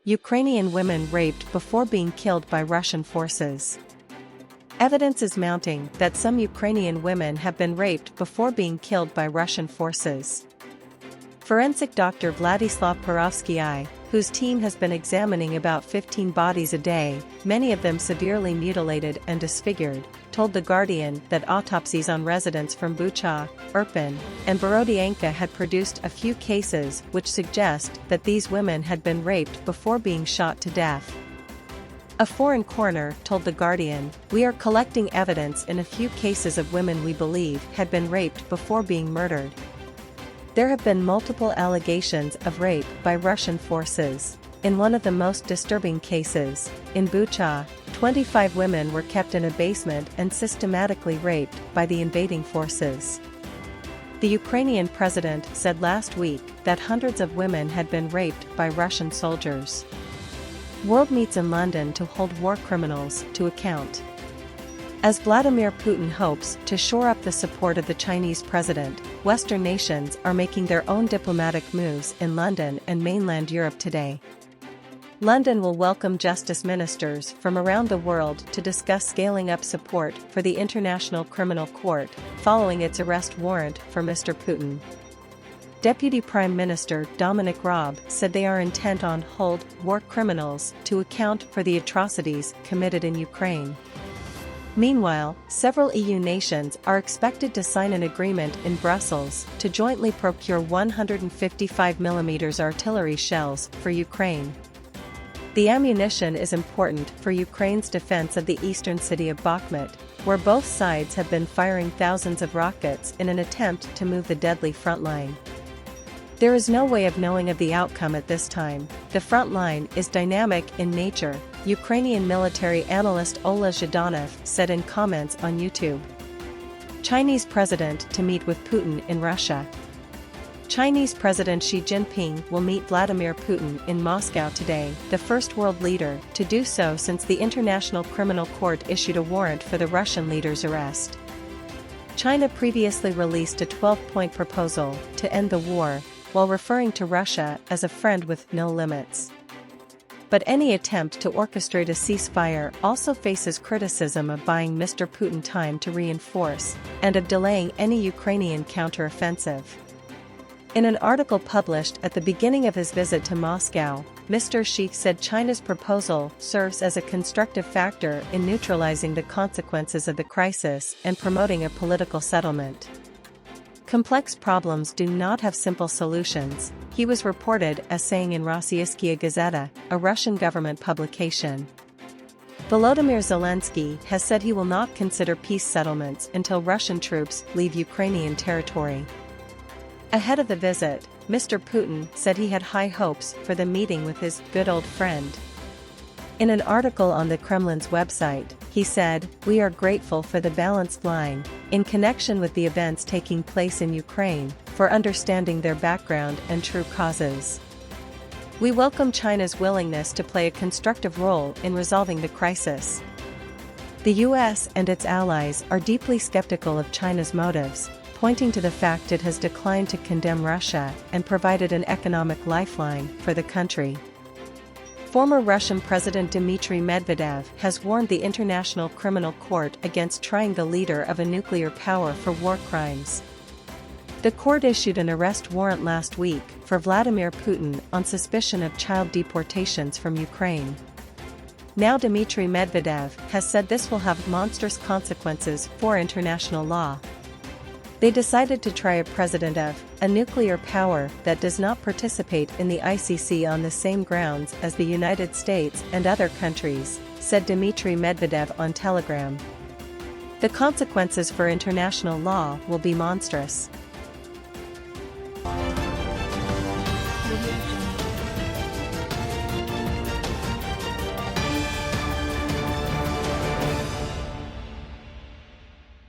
Ukrainian women raped before being killed by Russian forces. Evidence is mounting that some Ukrainian women have been raped before being killed by Russian forces. Forensic doctor Vladyslav Pirovskyi, whose team has been examining about 15 bodies a day, many of them severely mutilated and disfigured, told The Guardian that autopsies on residents from Bucha, Irpin, and Borodianka had produced a few cases which suggest that these women had been raped before being shot to death. A foreign coroner told The Guardian, "We are collecting evidence in a few cases of women we believe had been raped before being murdered." There have been multiple allegations of rape by Russian forces. In one of the most disturbing cases, in Bucha, 25 women were kept in a basement and systematically raped by the invading forces. The Ukrainian president said last week that hundreds of women had been raped by Russian soldiers. World meets in London to hold war criminals to account. As Vladimir Putin hopes to shore up the support of the Chinese president, Western nations are making their own diplomatic moves in London and mainland Europe today. London will welcome justice ministers from around the world to discuss scaling up support for the International Criminal Court, following its arrest warrant for Mr. Putin. Deputy Prime Minister Dominic Raab said they are intent on hold war criminals to account for the atrocities committed in Ukraine. Meanwhile, several EU nations are expected to sign an agreement in Brussels to jointly procure 155mm artillery shells for Ukraine. The ammunition is important for Ukraine's defense of the eastern city of Bakhmut, where both sides have been firing thousands of rockets in an attempt to move the deadly front line. There is no way of knowing of the outcome at this time. The front line is dynamic in nature, Ukrainian military analyst Ola Zhdanov said in comments on YouTube. Chinese president to meet with Putin in Russia. Chinese President Xi Jinping will meet Vladimir Putin in Moscow today, the first world leader to do so since the International Criminal Court issued a warrant for the Russian leader's arrest. China previously released a 12-point proposal to end the war, while referring to Russia as a friend with no limits. But any attempt to orchestrate a ceasefire also faces criticism of buying Mr. Putin time to reinforce, and of delaying any Ukrainian counteroffensive. In an article published at the beginning of his visit to Moscow, Mr. Xi said China's proposal serves as a constructive factor in neutralizing the consequences of the crisis and promoting a political settlement. Complex problems do not have simple solutions, he was reported as saying in Rossiyskaya Gazeta, a Russian government publication. Volodymyr Zelensky has said he will not consider peace settlements until Russian troops leave Ukrainian territory. Ahead of the visit, Mr. Putin said he had high hopes for the meeting with his good old friend. In an article on the Kremlin's website, he said, "We are grateful for the balanced line, in connection with the events taking place in Ukraine, for understanding their background and true causes. We welcome China's willingness to play a constructive role in resolving the crisis. The US and its allies are deeply skeptical of China's motives, pointing to the fact it has declined to condemn Russia and provided an economic lifeline for the country." Former Russian President Dmitry Medvedev has warned the International Criminal Court against trying the leader of a nuclear power for war crimes. The court issued an arrest warrant last week for Vladimir Putin on suspicion of child deportations from Ukraine. Now Dmitry Medvedev has said this will have monstrous consequences for international law. They decided to try a president of a nuclear power that does not participate in the ICC on the same grounds as the United States and other countries, said Dmitry Medvedev on Telegram. The consequences for international law will be monstrous.